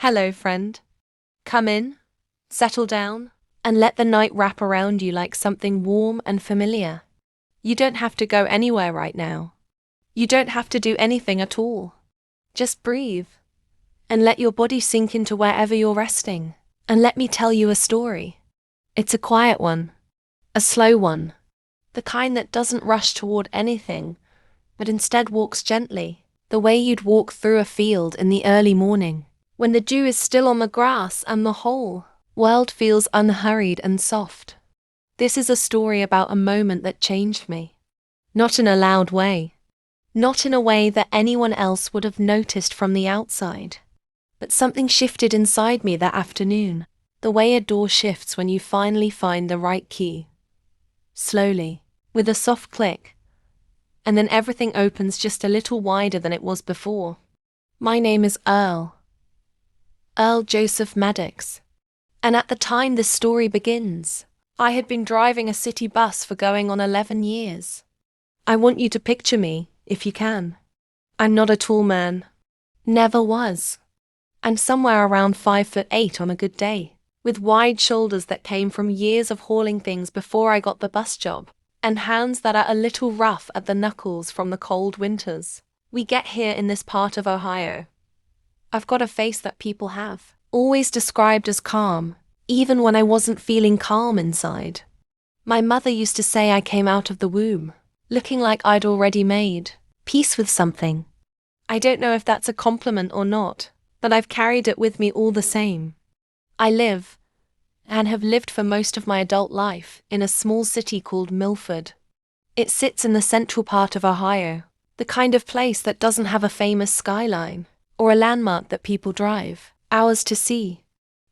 Hello, friend. Come in, settle down, and let the night wrap around you like something warm and familiar. You don't have to go anywhere right now. You don't have to do anything at all. Just breathe, and let your body sink into wherever you're resting. And let me tell you a story. It's a quiet one, a slow one, the kind that doesn't rush toward anything, but instead walks gently, the way you'd walk through a field in the early morning, when the dew is still on the grass and the whole world feels unhurried and soft. This is a story about a moment that changed me. Not in a loud way. Not in a way that anyone else would have noticed from the outside. But something shifted inside me that afternoon, the way a door shifts when you finally find the right key. Slowly, with a soft click, and then everything opens just a little wider than it was before. My name is Earl Joseph Maddox. And at the time this story begins, I had been driving a city bus for going on 11 years. I want you to picture me, if you can. I'm not a tall man. Never was. I'm somewhere around 5'8" on a good day, with wide shoulders that came from years of hauling things before I got the bus job, and hands that are a little rough at the knuckles from the cold winters we get here in this part of Ohio. I've got a face that people have always described as calm, even when I wasn't feeling calm inside. My mother used to say I came out of the womb looking like I'd already made peace with something. I don't know if that's a compliment or not, but I've carried it with me all the same. I live, and have lived for most of my adult life, in a small city called Milford. It sits in the central part of Ohio, the kind of place that doesn't have a famous skyline, or a landmark that people drive hours to see.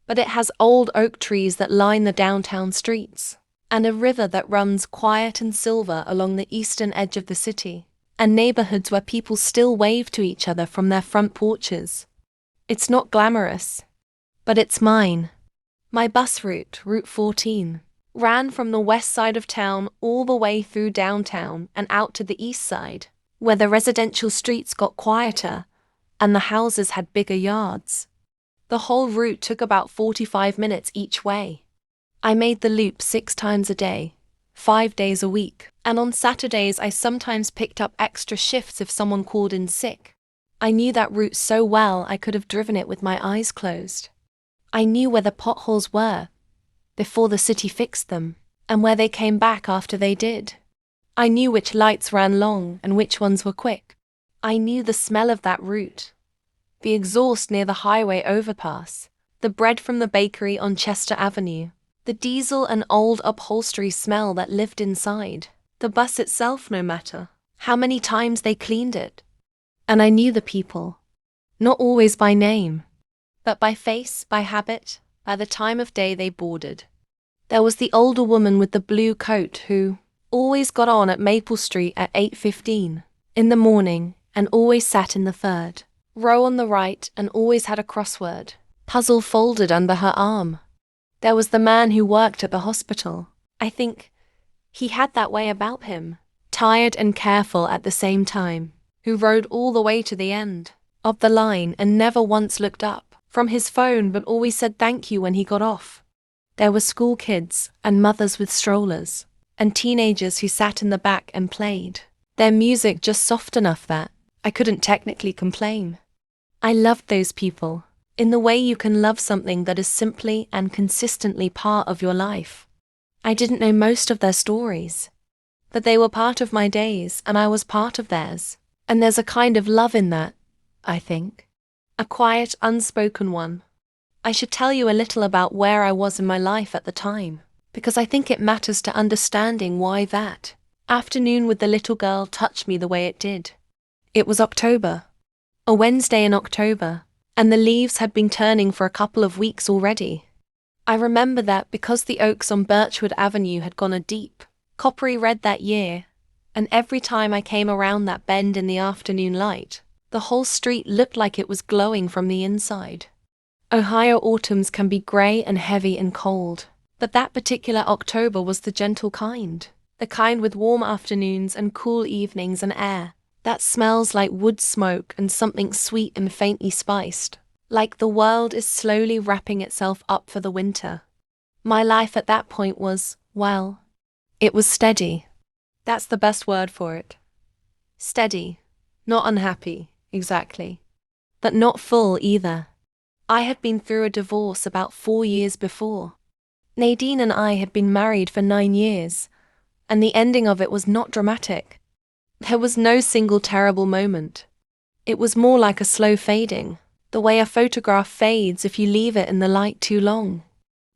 But it has old oak trees that line the downtown streets, and a river that runs quiet and silver along the eastern edge of the city, and neighborhoods where people still wave to each other from their front porches. It's not glamorous, but it's mine. My bus route, Route 14, ran from the west side of town all the way through downtown and out to the east side, where the residential streets got quieter and the houses had bigger yards. The whole route took about 45 minutes each way. I made the loop 6 times a day, 5 days a week, and on Saturdays I sometimes picked up extra shifts if someone called in sick. I knew that route so well I could have driven it with my eyes closed. I knew where the potholes were before the city fixed them, and where they came back after they did. I knew which lights ran long and which ones were quick. I knew the smell of that route, the exhaust near the highway overpass, the bread from the bakery on Chester Avenue, the diesel and old upholstery smell that lived inside, the bus itself, no matter how many times they cleaned it. And I knew the people, not always by name, but by face, by habit, by the time of day they boarded. There was the older woman with the blue coat who always got on at Maple Street at 8:15 in the morning and always sat in the third row on the right and always had a crossword puzzle folded under her arm. There was the man who worked at the hospital. I think he had that way about him, tired and careful at the same time, who rode all the way to the end of the line and never once looked up from his phone but always said thank you when he got off. There were school kids and mothers with strollers, and teenagers who sat in the back and played their music just soft enough that I couldn't technically complain. I loved those people, in the way you can love something that is simply and consistently part of your life. I didn't know most of their stories, but they were part of my days and I was part of theirs. And there's a kind of love in that, I think. A quiet, unspoken one. I should tell you a little about where I was in my life at the time, because I think it matters to understanding why that afternoon with the little girl touched me the way it did. It was October, a Wednesday in October, and the leaves had been turning for a couple of weeks already. I remember that because the oaks on Birchwood Avenue had gone a deep, coppery red that year, and every time I came around that bend in the afternoon light, the whole street looked like it was glowing from the inside. Ohio autumns can be grey and heavy and cold, but that particular October was the gentle kind, the kind with warm afternoons and cool evenings and air that smells like wood smoke and something sweet and faintly spiced. like the world is slowly wrapping itself up for the winter. My life at that point was, well, it was steady. That's the best word for it. Steady. Not unhappy, exactly. But not full either. I had been through a divorce about 4 years before. Nadine and I had been married for 9 years, and the ending of it was not dramatic. There was no single terrible moment. It was more like a slow fading, the way a photograph fades if you leave it in the light too long.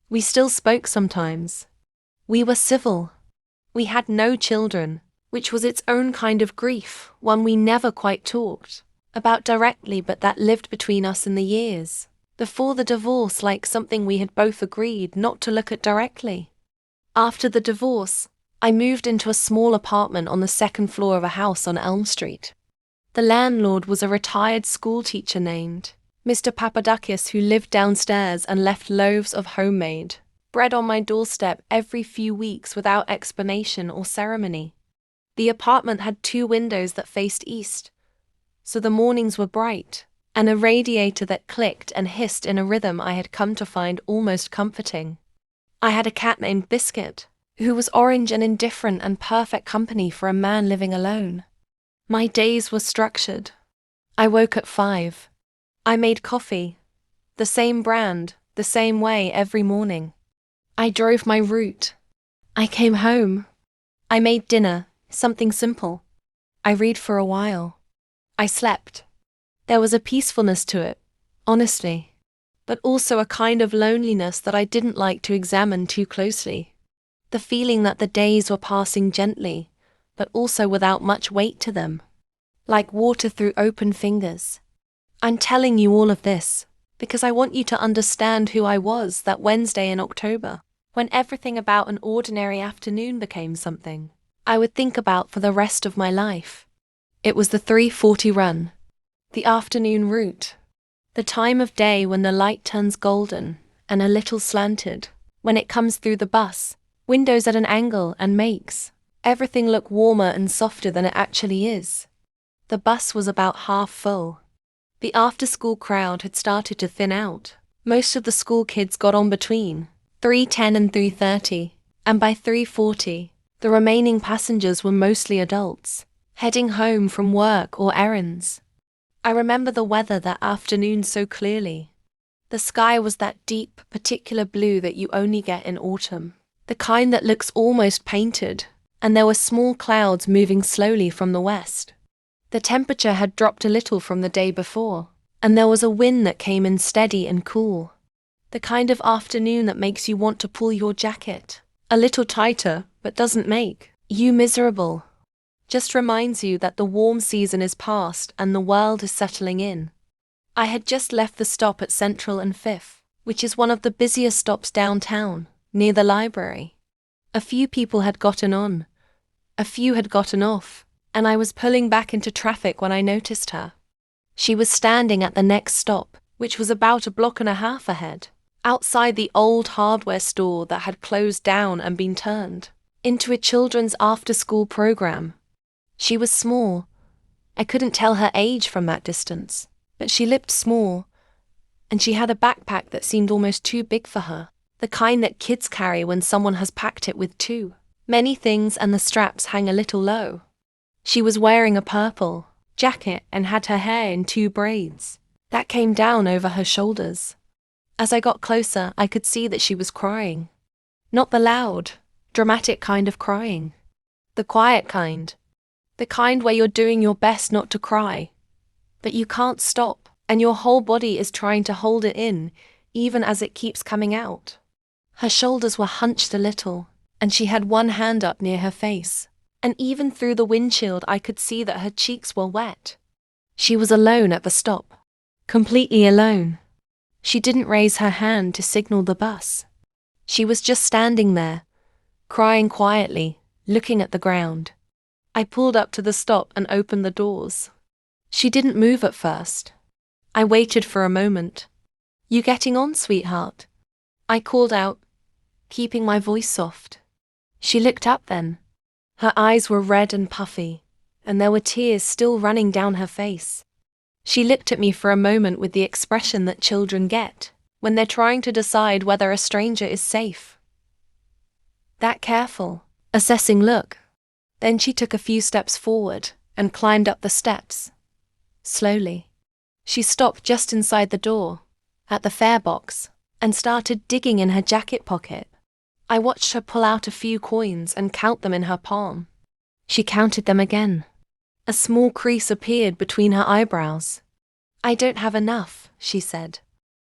We still spoke sometimes. We were civil. We had no children, which was its own kind of grief, one we never quite talked about directly, but that lived between us in the years before the divorce, like something we had both agreed not to look at directly. After the divorce, I moved into a small apartment on the second floor of a house on Elm Street. The landlord was a retired schoolteacher named Mr. Papadakis, who lived downstairs and left loaves of homemade bread on my doorstep every few weeks without explanation or ceremony. The apartment had 2 windows that faced east, so the mornings were bright, and a radiator that clicked and hissed in a rhythm I had come to find almost comforting. I had a cat named Biscuit, who was orange and indifferent and perfect company for a man living alone. My days were structured. I woke at 5. I made coffee, the same brand, the same way every morning. I drove my route. I came home. I made dinner, something simple. I read for a while. I slept. There was a peacefulness to it, honestly, but also a kind of loneliness that I didn't like to examine too closely. The feeling that the days were passing gently, but also without much weight to them, like water through open fingers. I'm telling you all of this because I want you to understand who I was that Wednesday in October, when everything about an ordinary afternoon became something I would think about for the rest of my life. It was the 3:40 run. The afternoon route. The time of day when the light turns golden and a little slanted, when it comes through the bus, windows at an angle, and makes everything look warmer and softer than it actually is. The bus was about half full. The after-school crowd had started to thin out. Most of the school kids got on between 3:10 and 3:30, and by 3:40, the remaining passengers were mostly adults, heading home from work or errands. I remember the weather that afternoon so clearly. The sky was that deep, particular blue that you only get in autumn, the kind that looks almost painted, and there were small clouds moving slowly from the west. The temperature had dropped a little from the day before, and there was a wind that came in steady and cool. The kind of afternoon that makes you want to pull your jacket a little tighter, but doesn't make you miserable. Just reminds you that the warm season is past and the world is settling in. I had just left the stop at Central and Fifth, which is one of the busiest stops downtown, near the library. A few people had gotten on, a few had gotten off, and I was pulling back into traffic when I noticed her. She was standing at the next stop, which was about a block and a half ahead, outside the old hardware store that had closed down and been turned into a children's after-school program. She was small. I couldn't tell her age from that distance, but she looked small, and she had a backpack that seemed almost too big for her, the kind that kids carry when someone has packed it with too many things and the straps hang a little low. She was wearing a purple jacket and had her hair in 2 braids that came down over her shoulders. As I got closer, I could see that she was crying. Not the loud, dramatic kind of crying. The quiet kind. The kind where you're doing your best not to cry, but you can't stop, and your whole body is trying to hold it in, even as it keeps coming out. Her shoulders were hunched a little, and she had one hand up near her face, and even through the windshield I could see that her cheeks were wet. She was alone at the stop. Completely alone. She didn't raise her hand to signal the bus. She was just standing there, crying quietly, looking at the ground. I pulled up to the stop and opened the doors. She didn't move at first. I waited for a moment. "You getting on, sweetheart?" I called out, keeping my voice soft. She looked up then. Her eyes were red and puffy, and there were tears still running down her face. She looked at me for a moment with the expression that children get when they're trying to decide whether a stranger is safe. That careful, assessing look. Then she took a few steps forward and climbed up the steps. Slowly. She stopped just inside the door, at the fare box, and started digging in her jacket pocket. I watched her pull out a few coins and count them in her palm. She counted them again. A small crease appeared between her eyebrows. "I don't have enough," she said.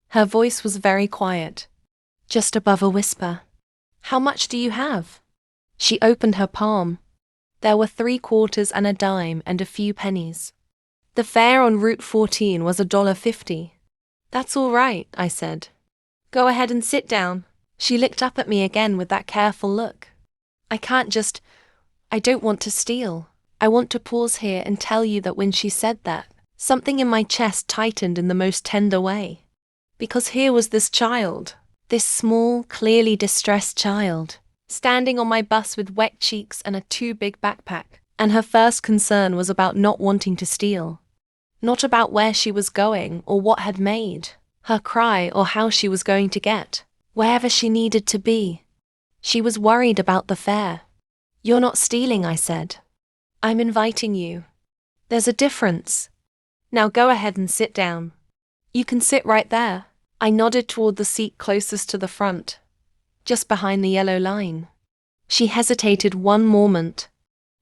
Her voice was very quiet, just above a whisper. "How much do you have?" She opened her palm. There were 3 quarters and a dime and a few pennies. The fare on Route 14 was $1.50. "That's all right," I said. "Go ahead and sit down." She looked up at me again with that careful look. I don't want to steal. I want to pause here and tell you that when she said that, something in my chest tightened in the most tender way. Because here was this child, this small, clearly distressed child, standing on my bus with wet cheeks and a too big backpack, and her first concern was about not wanting to steal. Not about where she was going or what had made her cry or how she was going to get wherever she needed to be. She was worried about the fare. "You're not stealing," I said. "I'm inviting you. There's a difference. Now go ahead and sit down. You can sit right there." I nodded toward the seat closest to the front, just behind the yellow line. She hesitated one moment.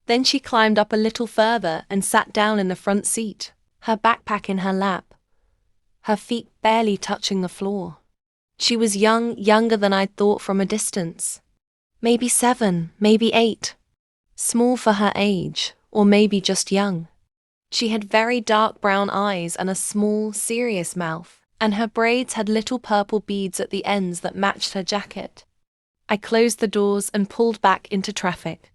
Then she climbed up a little further and sat down in the front seat, her backpack in her lap, her feet barely touching the floor. She was younger than I'd thought from a distance. Maybe 7, maybe 8. Small for her age, or maybe just young. She had very dark brown eyes and a small, serious mouth, and her braids had little purple beads at the ends that matched her jacket. I closed the doors and pulled back into traffic.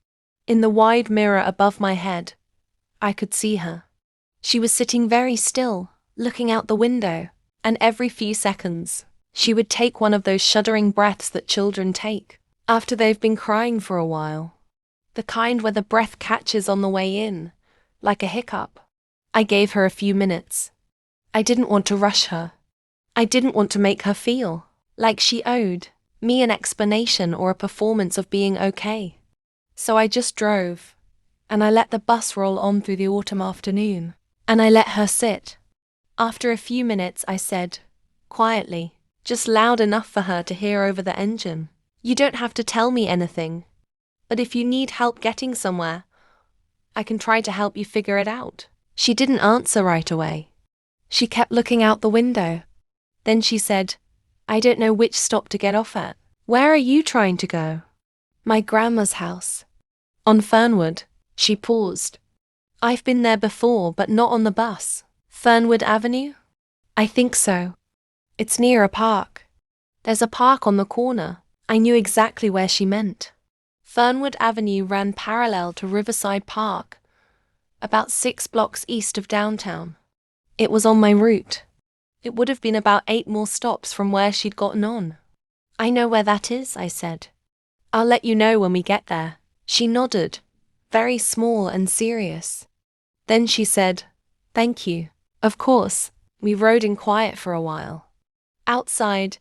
In the wide mirror above my head, I could see her. She was sitting very still, looking out the window, and every few seconds, she would take one of those shuddering breaths that children take after they've been crying for a while. The kind where the breath catches on the way in, like a hiccup. I gave her a few minutes. I didn't want to rush her. I didn't want to make her feel like she owed me an explanation or a performance of being okay. So I just drove, and I let the bus roll on through the autumn afternoon, and I let her sit. After a few minutes I said, quietly, just loud enough for her to hear over the engine, "You don't have to tell me anything, but if you need help getting somewhere, I can try to help you figure it out." She didn't answer right away. She kept looking out the window. Then she said, "I don't know which stop to get off at. Where are you trying to go?" "My grandma's house." "On Fernwood?" She paused. "I've been there before, but not on the bus." "Fernwood Avenue?" "I think so. It's near a park. There's a park on the corner." I knew exactly where she meant. Fernwood Avenue ran parallel to Riverside Park, about 6 blocks east of downtown. It was on my route. It would have been about 8 more stops from where she'd gotten on. "I know where that is," I said. "I'll let you know when we get there." She nodded, very small and serious. Then she said, "Thank you." Of course, we rode in quiet for a while. Outside,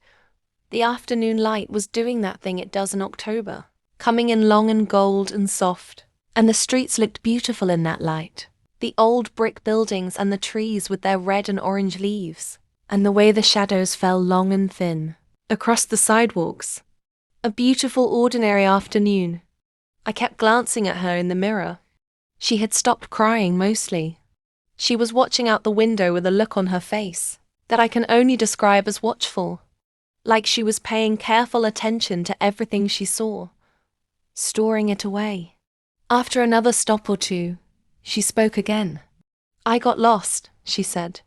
the afternoon light was doing that thing it does in October, coming in long and gold and soft, and the streets looked beautiful in that light. The old brick buildings and the trees with their red and orange leaves, and the way the shadows fell long and thin across the sidewalks. A beautiful ordinary afternoon. I kept glancing at her in the mirror. She had stopped crying mostly. She was watching out the window with a look on her face that I can only describe as watchful, like she was paying careful attention to everything she saw, storing it away. After another stop or two, she spoke again. "I got lost," she said.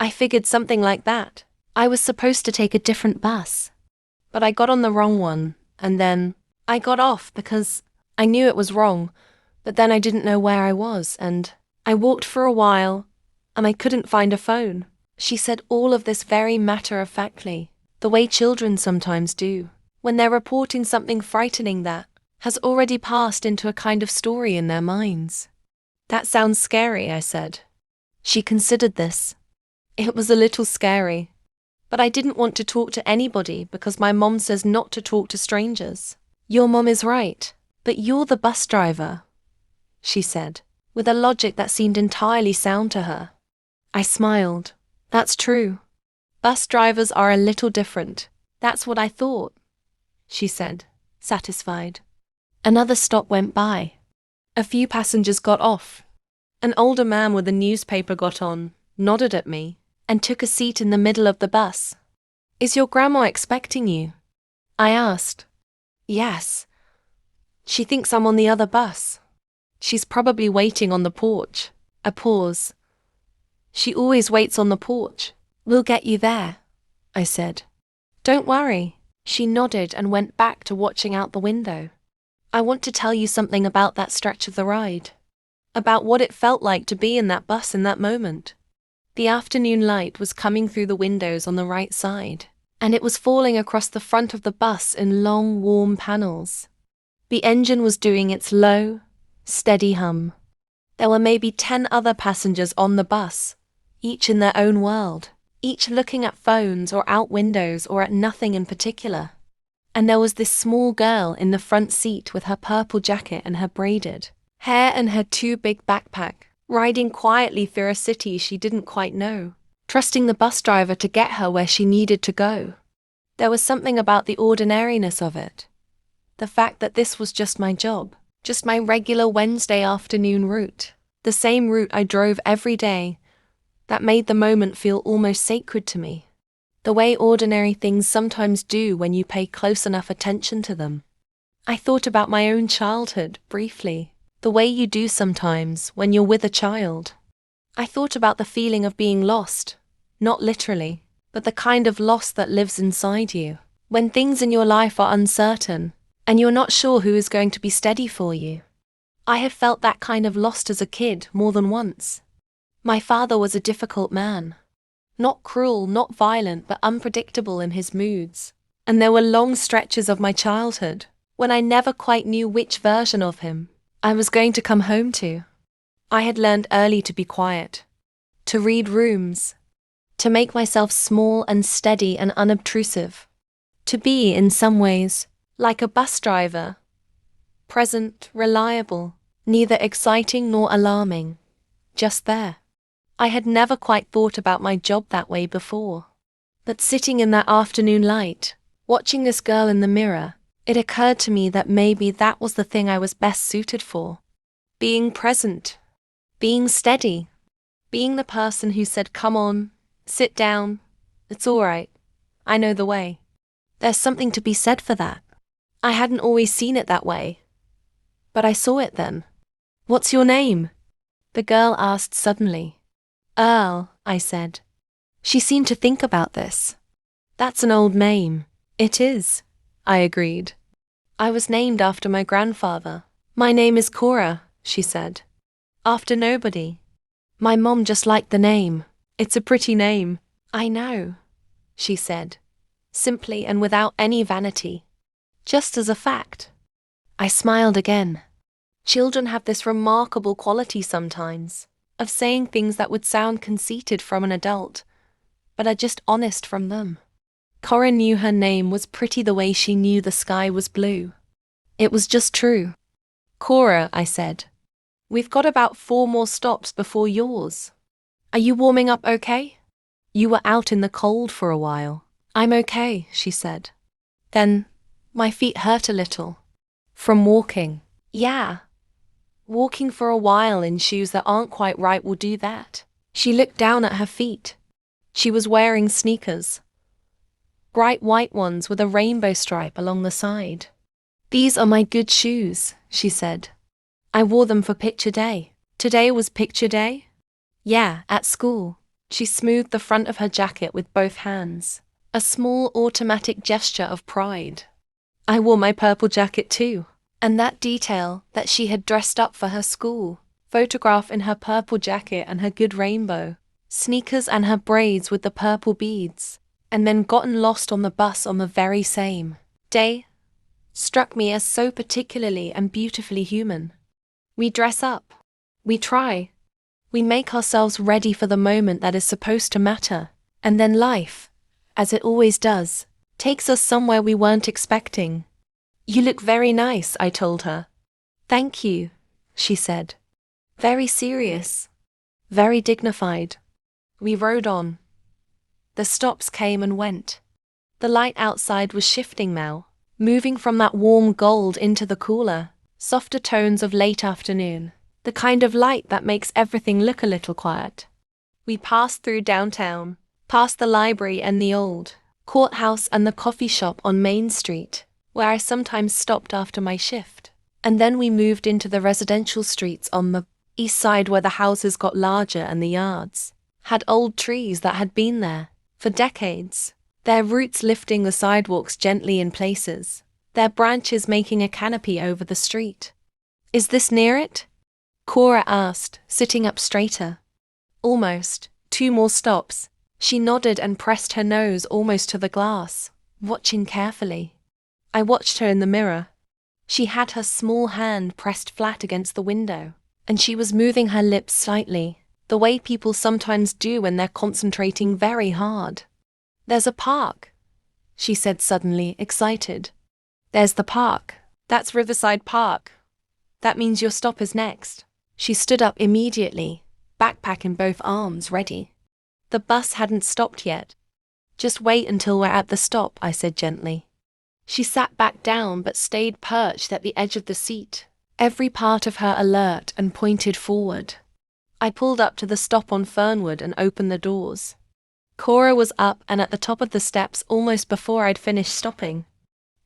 "I figured something like that. I was supposed to take a different bus, but I got on the wrong one, and then I got off because I knew it was wrong, but then I didn't know where I was, and I walked for a while, and I couldn't find a phone." She said all of this very matter-of-factly, the way children sometimes do, when they're reporting something frightening that has already passed into a kind of story in their minds. "That sounds scary," I said. She considered this. It was a little scary. But I didn't want to talk to anybody because my mom says not to talk to strangers. Your mom is right, but you're the bus driver, she said, with a logic that seemed entirely sound to her. I smiled. That's true. Bus drivers are a little different. That's what I thought, she said, satisfied. Another stop went by. A few passengers got off. An older man with a newspaper got on, nodded at me, and took a seat in the middle of the bus. Is your grandma expecting you? I asked. Yes. She thinks I'm on the other bus. She's probably waiting on the porch. A pause. She always waits on the porch. We'll get you there, I said. Don't worry. She nodded and went back to watching out the window. I want to tell you something about that stretch of the ride. About what it felt like to be in that bus in that moment. The afternoon light was coming through the windows on the right side, and it was falling across the front of the bus in long, warm panels. The engine was doing its low, steady hum. There were maybe 10 other passengers on the bus, each in their own world, each looking at phones or out windows or at nothing in particular. And there was this small girl in the front seat with her purple jacket and her braided hair and her too big backpack, riding quietly through a city she didn't quite know, trusting the bus driver to get her where she needed to go. There was something about the ordinariness of it. The fact that this was just my job, just my regular Wednesday afternoon route, the same route I drove every day, that made the moment feel almost sacred to me. The way ordinary things sometimes do when you pay close enough attention to them. I thought about my own childhood, briefly, the way you do sometimes when you're with a child. I thought about the feeling of being lost, not literally, but the kind of loss that lives inside you, when things in your life are uncertain, and you're not sure who is going to be steady for you. I have felt that kind of lost as a kid more than once. My father was a difficult man. Not cruel, not violent, but unpredictable in his moods. And there were long stretches of my childhood when I never quite knew which version of him I was going to come home to. I had learned early to be quiet, to read rooms, to make myself small and steady and unobtrusive, to be, in some ways, like a bus driver, present, reliable, neither exciting nor alarming, just there. I had never quite thought about my job that way before. But sitting in that afternoon light, watching this girl in the mirror, it occurred to me that maybe that was the thing I was best suited for. Being present, being steady, being the person who said, "Come on, sit down, it's all right, I know the way." There's something to be said for that. I hadn't always seen it that way, but I saw it then. "What's your name?" the girl asked suddenly. "Earl," I said. She seemed to think about this. "That's an old name." "It is," I agreed. "I was named after my grandfather." "My name is Cora," she said. "After nobody. My mom just liked the name. It's a pretty name." "I know," she said, simply and without any vanity. Just as a fact. I smiled again. Children have this remarkable quality sometimes, of saying things that would sound conceited from an adult, but are just honest from them. Cora knew her name was pretty the way she knew the sky was blue. It was just true. "Cora," I said, "we've got about 4 more stops before yours. Are you warming up okay? You were out in the cold for a while." "I'm okay," she said. Then, my feet hurt a little. From walking. "Yeah. Walking for a while in shoes that aren't quite right will do that." She looked down at her feet. She was wearing sneakers. Bright white ones with a rainbow stripe along the side. "These are my good shoes," she said. "I wore them for picture day." "Today was picture day?" "Yeah, at school." She smoothed the front of her jacket with both hands, a small automatic gesture of pride. "I wore my purple jacket too." And that detail, that she had dressed up for her school, photograph in her purple jacket and her good rainbow, sneakers and her braids with the purple beads, and then gotten lost on the bus on the very same day, struck me as so particularly and beautifully human. We dress up. We try. We make ourselves ready for the moment that is supposed to matter, and then life, as it always does, takes us somewhere we weren't expecting. You look very nice, I told her. Thank you, she said. Very serious. Very dignified. We rode on. The stops came and went. The light outside was shifting now, moving from that warm gold into the cooler, softer tones of late afternoon, the kind of light that makes everything look a little quiet. We passed through downtown, past the library and the old courthouse and the coffee shop on Main Street, where I sometimes stopped after my shift. And then we moved into the residential streets on the east side where the houses got larger and the yards had old trees that had been there for decades, their roots lifting the sidewalks gently in places, their branches making a canopy over the street. Is this near it? Cora asked, sitting up straighter. Almost. 2 more stops. She nodded and pressed her nose almost to the glass, watching carefully. I watched her in the mirror. She had her small hand pressed flat against the window, and she was moving her lips slightly, the way people sometimes do when they're concentrating very hard. There's a park, she said suddenly, excited. There's the park. That's Riverside Park. That means your stop is next. She stood up immediately, backpack in both arms, ready. The bus hadn't stopped yet. Just wait until we're at the stop, I said gently. She sat back down but stayed perched at the edge of the seat, every part of her alert and pointed forward. I pulled up to the stop on Fernwood and opened the doors. Cora was up and at the top of the steps almost before I'd finished stopping.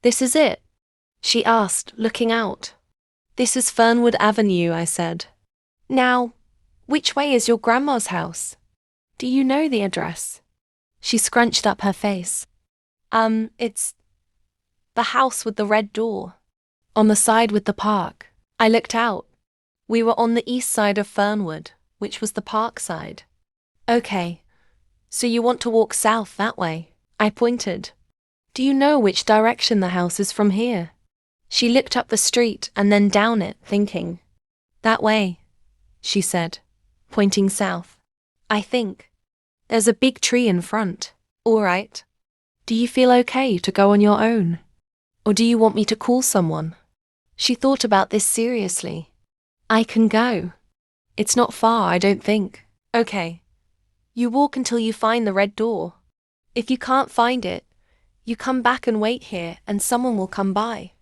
This is it? She asked, looking out. This is Fernwood Avenue, I said. Now, which way is your grandma's house? Do you know the address? She scrunched up her face. It's the house with the red door. On the side with the park. I looked out. We were on the east side of Fernwood, which was the park side. Okay, so you want to walk south that way? I pointed. Do you know which direction the house is from here? She looked up the street and then down it, thinking. That way, she said, pointing south. I think. There's a big tree in front. All right. Do you feel okay to go on your own? Or do you want me to call someone? She thought about this seriously. I can go. It's not far, I don't think. Okay. You walk until you find the red door. If you can't find it, you come back and wait here and someone will come by.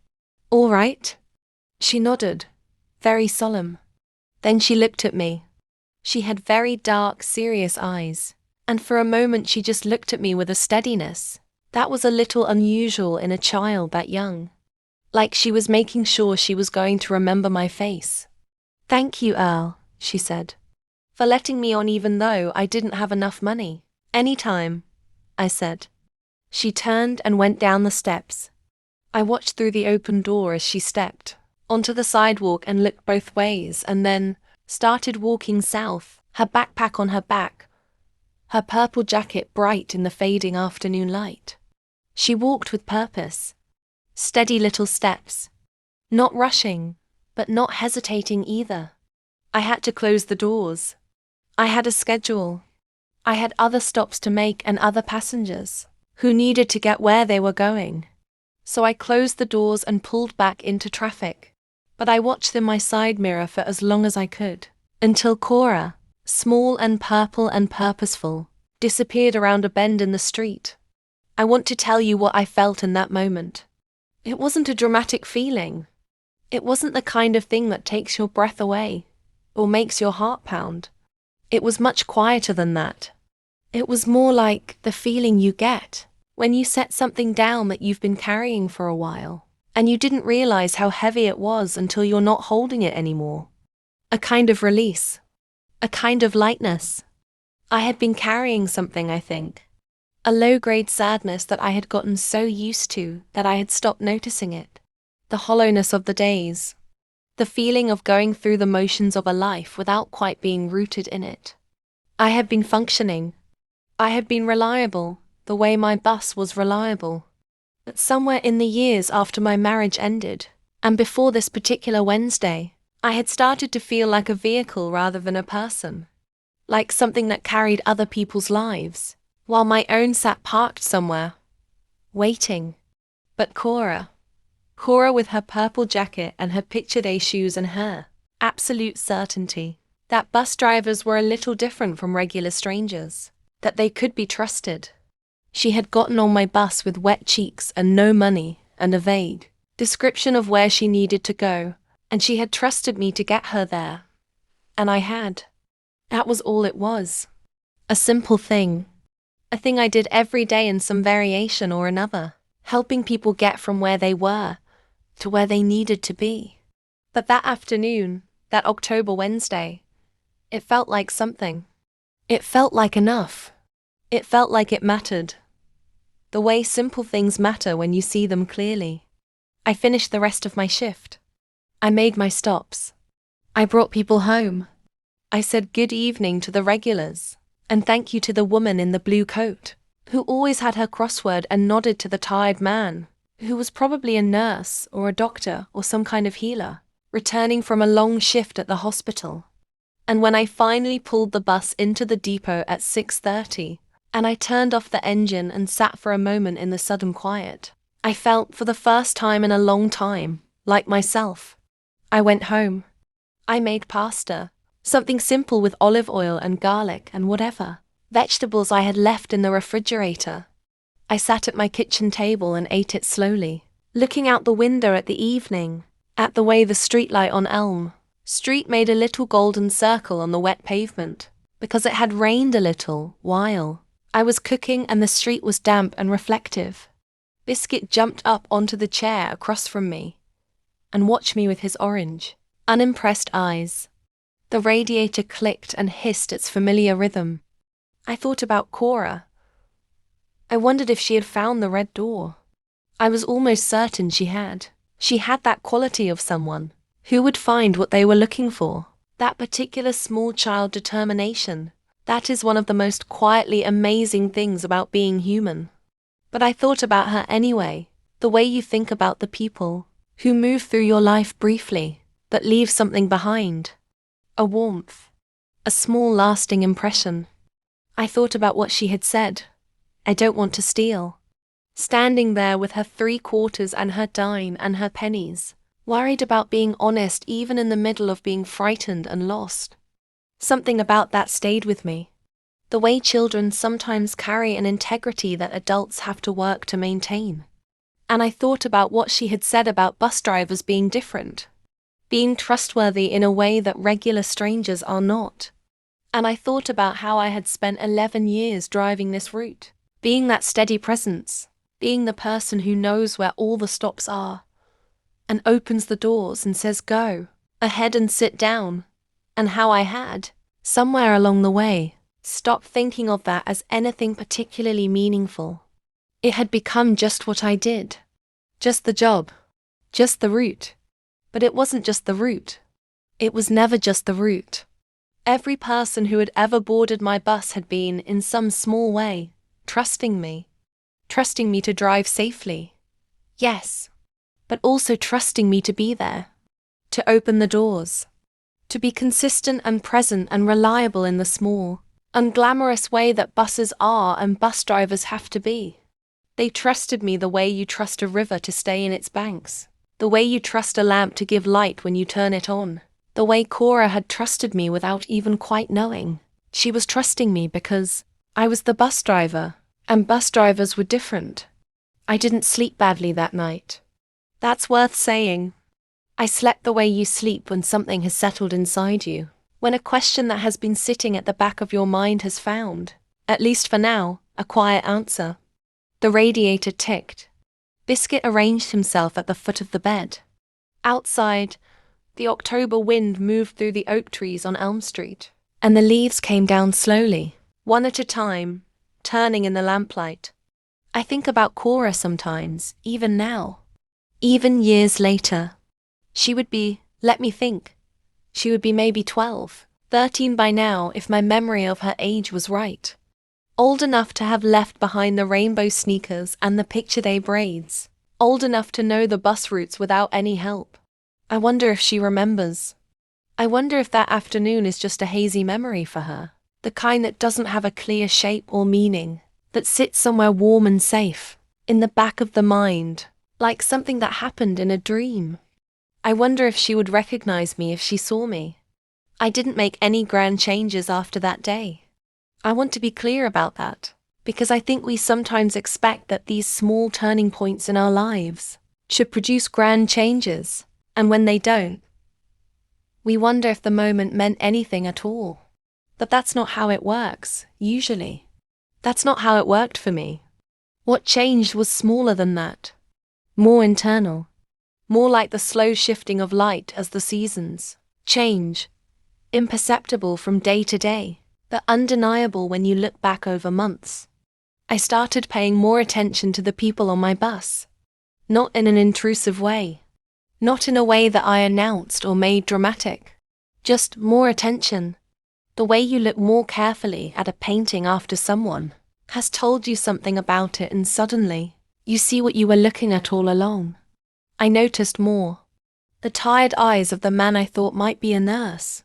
All right? She nodded, very solemn. Then she looked at me. She had very dark, serious eyes, and for a moment she just looked at me with a steadiness that was a little unusual in a child that young. Like she was making sure she was going to remember my face. Thank you, Earl, she said, for letting me on even though I didn't have enough money. Anytime, I said. She turned and went down the steps. I watched through the open door as she stepped onto the sidewalk and looked both ways and then started walking south, her backpack on her back, her purple jacket bright in the fading afternoon light. She walked with purpose, steady little steps, not rushing, but not hesitating either. I had to close the doors. I had a schedule. I had other stops to make and other passengers who needed to get where they were going. So I closed the doors and pulled back into traffic. But I watched in my side mirror for as long as I could, until Cora, small and purple and purposeful, disappeared around a bend in the street. I want to tell you what I felt in that moment. It wasn't a dramatic feeling. It wasn't the kind of thing that takes your breath away, or makes your heart pound. It was much quieter than that. It was more like the feeling you get when you set something down that you've been carrying for a while, and you didn't realize how heavy it was until you're not holding it anymore. A kind of release. A kind of lightness. I had been carrying something, I think. A low-grade sadness that I had gotten so used to that I had stopped noticing it. The hollowness of the days. The feeling of going through the motions of a life without quite being rooted in it. I had been functioning. I had been reliable, the way my bus was reliable. But somewhere in the years after my marriage ended, and before this particular Wednesday, I had started to feel like a vehicle rather than a person, like something that carried other people's lives, while my own sat parked somewhere, waiting. But Cora with her purple jacket and her picture day shoes and hair, absolute certainty that bus drivers were a little different from regular strangers, that they could be trusted. She had gotten on my bus with wet cheeks and no money and a vague description of where she needed to go, and she had trusted me to get her there. And I had. That was all it was. A simple thing. A thing I did every day in some variation or another, helping people get from where they were to where they needed to be. But that afternoon, that October Wednesday, it felt like something. It felt like enough. It felt like it mattered. The way simple things matter when you see them clearly. I finished the rest of my shift. I made my stops. I brought people home. I said good evening to the regulars, and thank you to the woman in the blue coat, who always had her crossword, and nodded to the tired man, who was probably a nurse or a doctor or some kind of healer, returning from a long shift at the hospital. And when I finally pulled the bus into the depot at 6:30, and I turned off the engine and sat for a moment in the sudden quiet, I felt, for the first time in a long time, like myself. I went home. I made pasta, something simple with olive oil and garlic and whatever vegetables I had left in the refrigerator. I sat at my kitchen table and ate it slowly, looking out the window at the evening, at the way the streetlight on Elm Street made a little golden circle on the wet pavement, because it had rained a little while I was cooking and the street was damp and reflective. Biscuit jumped up onto the chair across from me and watched me with his orange, unimpressed eyes. The radiator clicked and hissed its familiar rhythm. I thought about Cora. I wondered if she had found the red door. I was almost certain she had. She had that quality of someone who would find what they were looking for. That particular small child determination. That is one of the most quietly amazing things about being human. But I thought about her anyway, the way you think about the people who move through your life briefly, but leave something behind. A warmth. A small lasting impression. I thought about what she had said. I don't want to steal. Standing there with her 3/4 and her dime and her pennies, worried about being honest even in the middle of being frightened and lost. Something about that stayed with me. The way children sometimes carry an integrity that adults have to work to maintain. And I thought about what she had said about bus drivers being different, being trustworthy in a way that regular strangers are not. And I thought about how I had spent 11 years driving this route, being that steady presence, being the person who knows where all the stops are, and opens the doors and says go, ahead and sit down, and how I had, somewhere along the way, stopped thinking of that as anything particularly meaningful. It had become just what I did. Just the job. Just the route. But it wasn't just the route. It was never just the route. Every person who had ever boarded my bus had been, in some small way, trusting me. Trusting me to drive safely. Yes. But also trusting me to be there. To open the doors. To be consistent and present and reliable in the small, unglamorous way that buses are and bus drivers have to be. They trusted me the way you trust a river to stay in its banks, the way you trust a lamp to give light when you turn it on, the way Cora had trusted me without even quite knowing. She was trusting me because I was the bus driver, and bus drivers were different. I didn't sleep badly that night. That's worth saying. I slept the way you sleep when something has settled inside you. When a question that has been sitting at the back of your mind has found, at least for now, a quiet answer. The radiator ticked. Biscuit arranged himself at the foot of the bed. Outside, the October wind moved through the oak trees on Elm Street, and the leaves came down slowly, one at a time, turning in the lamplight. I think about Cora sometimes, even now. Even years later. She would be, let me think. She would be maybe 12, 13 by now if my memory of her age was right. Old enough to have left behind the rainbow sneakers and the picture day braids. Old enough to know the bus routes without any help. I wonder if she remembers. I wonder if that afternoon is just a hazy memory for her, the kind that doesn't have a clear shape or meaning, that sits somewhere warm and safe, in the back of the mind, like something that happened in a dream. I wonder if she would recognize me if she saw me. I didn't make any grand changes after that day. I want to be clear about that, because I think we sometimes expect that these small turning points in our lives should produce grand changes, and when they don't, we wonder if the moment meant anything at all. But that's not how it works, usually. That's not how it worked for me. What changed was smaller than that, more internal, more like the slow shifting of light as the seasons change, imperceptible from day to day, but undeniable when you look back over months. I started paying more attention to the people on my bus, not in an intrusive way, not in a way that I announced or made dramatic, just more attention. The way you look more carefully at a painting after someone has told you something about it, and suddenly, you see what you were looking at all along. I noticed more. The tired eyes of the man I thought might be a nurse.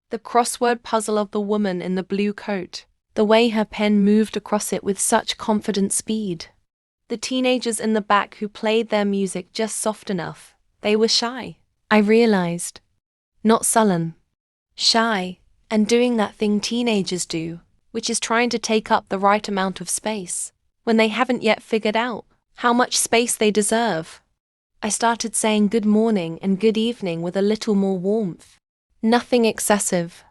The crossword puzzle of the woman in the blue coat, the way her pen moved across it with such confident speed. The teenagers in the back who played their music just soft enough. They were shy, I realized. Not sullen. Shy, and doing that thing teenagers do, which is trying to take up the right amount of space, when they haven't yet figured out how much space they deserve. I started saying good morning and good evening with a little more warmth. Nothing excessive,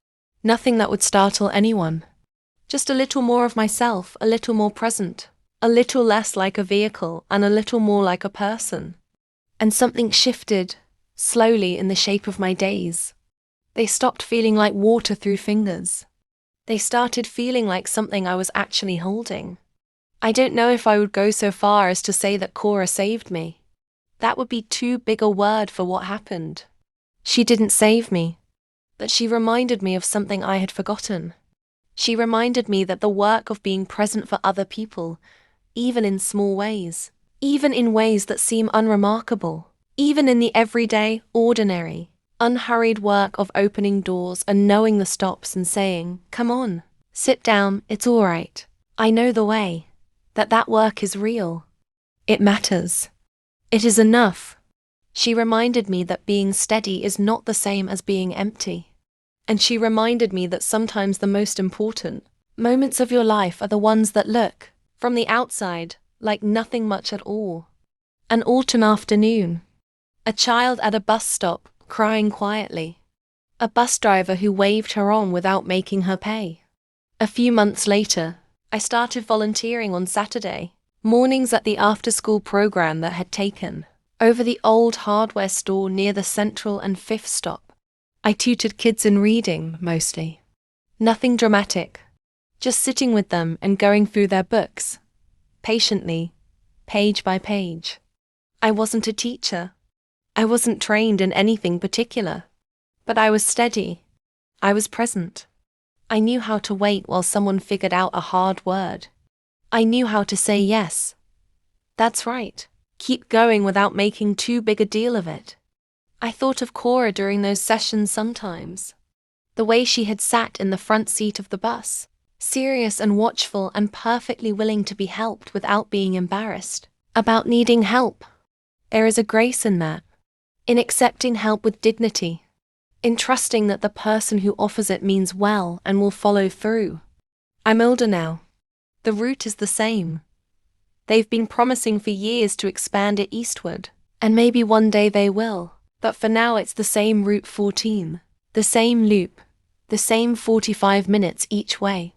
nothing that would startle anyone. Just a little more of myself, a little more present, a little less like a vehicle and a little more like a person. And something shifted, slowly, in the shape of my days. They stopped feeling like water through fingers. They started feeling like something I was actually holding. I don't know if I would go so far as to say that Cora saved me. That would be too big a word for what happened. She didn't save me, but she reminded me of something I had forgotten. She reminded me that the work of being present for other people, even in small ways, even in ways that seem unremarkable, even in the everyday, ordinary, unhurried work of opening doors and knowing the stops and saying, "Come on, sit down, it's all right, I know the way," that work is real. It matters. It is enough. She reminded me that being steady is not the same as being empty. And she reminded me that sometimes the most important moments of your life are the ones that look, from the outside, like nothing much at all. An autumn afternoon. A child at a bus stop, crying quietly. A bus driver who waved her on without making her pay. A few months later, I started volunteering on Saturday mornings at the after-school program that had taken over the old hardware store near the Central and Fifth stop. I tutored kids in reading, mostly. Nothing dramatic, just sitting with them and going through their books, patiently, page by page. I wasn't a teacher. I wasn't trained in anything particular. But I was steady. I was present. I knew how to wait while someone figured out a hard word. I knew how to say yes. That's right. Keep going without making too big a deal of it. I thought of Cora during those sessions sometimes. The way she had sat in the front seat of the bus, serious and watchful and perfectly willing to be helped without being embarrassed about needing help. There is a grace in that, in accepting help with dignity, in trusting that the person who offers it means well and will follow through. I'm older now. The route is the same. They've been promising for years to expand it eastward, and maybe one day they will, but for now it's the same Route 14, the same loop, the same 45 minutes each way.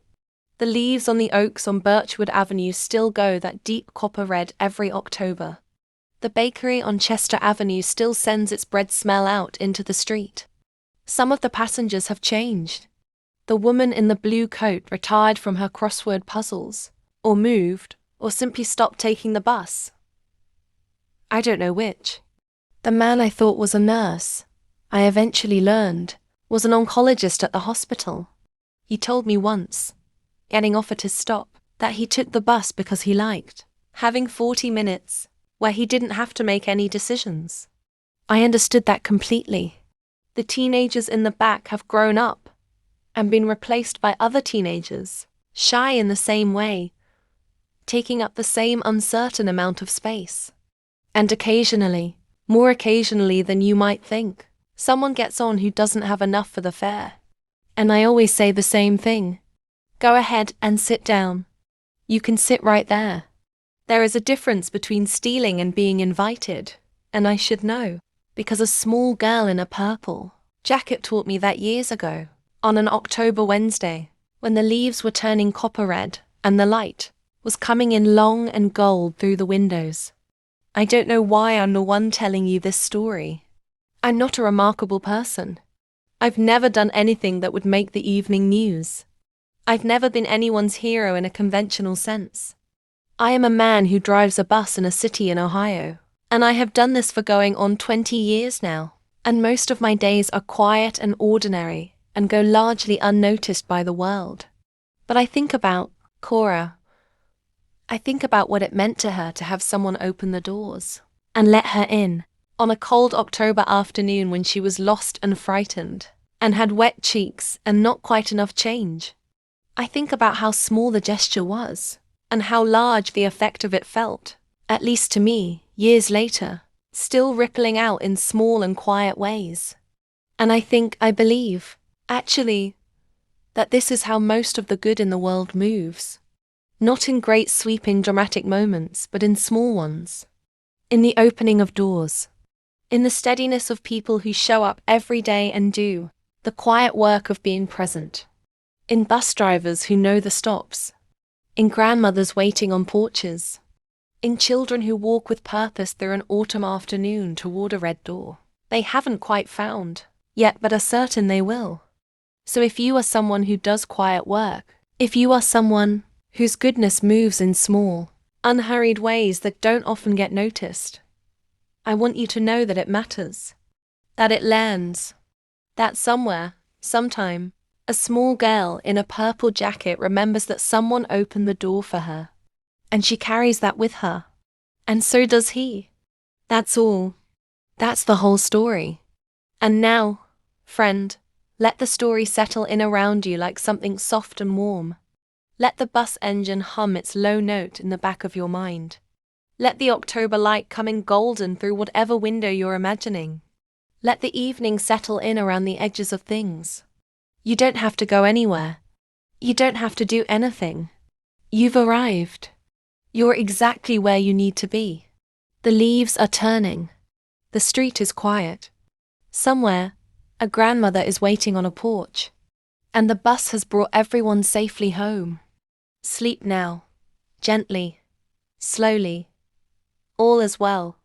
The leaves on the oaks on Birchwood Avenue still go that deep copper red every October. The bakery on Chester Avenue still sends its bread smell out into the street. Some of the passengers have changed. The woman in the blue coat retired from her crossword puzzles, or moved, or simply stopped taking the bus. I don't know which. The man I thought was a nurse, I eventually learned, was an oncologist at the hospital. He told me once, getting off at his stop, that he took the bus because he liked having 40 minutes where he didn't have to make any decisions. I understood that completely. The teenagers in the back have grown up and been replaced by other teenagers, shy in the same way, taking up the same uncertain amount of space. And occasionally, more occasionally than you might think, someone gets on who doesn't have enough for the fare. And I always say the same thing. Go ahead and sit down. You can sit right there. There is a difference between stealing and being invited, and I should know, because a small girl in a purple jacket taught me that years ago, on an October Wednesday, when the leaves were turning copper red and the light was coming in long and gold through the windows. I don't know why I'm the one telling you this story. I'm not a remarkable person. I've never done anything that would make the evening news. I've never been anyone's hero in a conventional sense. I am a man who drives a bus in a city in Ohio, and I have done this for going on 20 years now, and most of my days are quiet and ordinary and go largely unnoticed by the world. But I think about Cora. I think about what it meant to her to have someone open the doors and let her in on a cold October afternoon when she was lost and frightened and had wet cheeks and not quite enough change. I think about how small the gesture was and how large the effect of it felt, at least to me, years later, still rippling out in small and quiet ways. And I believe, actually, that this is how most of the good in the world moves. Not in great sweeping dramatic moments, but in small ones. In the opening of doors. In the steadiness of people who show up every day and do the quiet work of being present. In bus drivers who know the stops. In grandmothers waiting on porches. In children who walk with purpose through an autumn afternoon toward a red door they haven't quite found yet but are certain they will. So if you are someone who does quiet work, if you are someone whose goodness moves in small, unhurried ways that don't often get noticed, I want you to know that it matters, that it lands, that somewhere, sometime, a small girl in a purple jacket remembers that someone opened the door for her, and she carries that with her, and so does he. That's all. That's the whole story. And now, friend, let the story settle in around you like something soft and warm. Let the bus engine hum its low note in the back of your mind. Let the October light come in golden through whatever window you're imagining. Let the evening settle in around the edges of things. You don't have to go anywhere. You don't have to do anything. You've arrived. You're exactly where you need to be. The leaves are turning. The street is quiet. Somewhere, a grandmother is waiting on a porch. And the bus has brought everyone safely home. Sleep now, gently, slowly. All is well.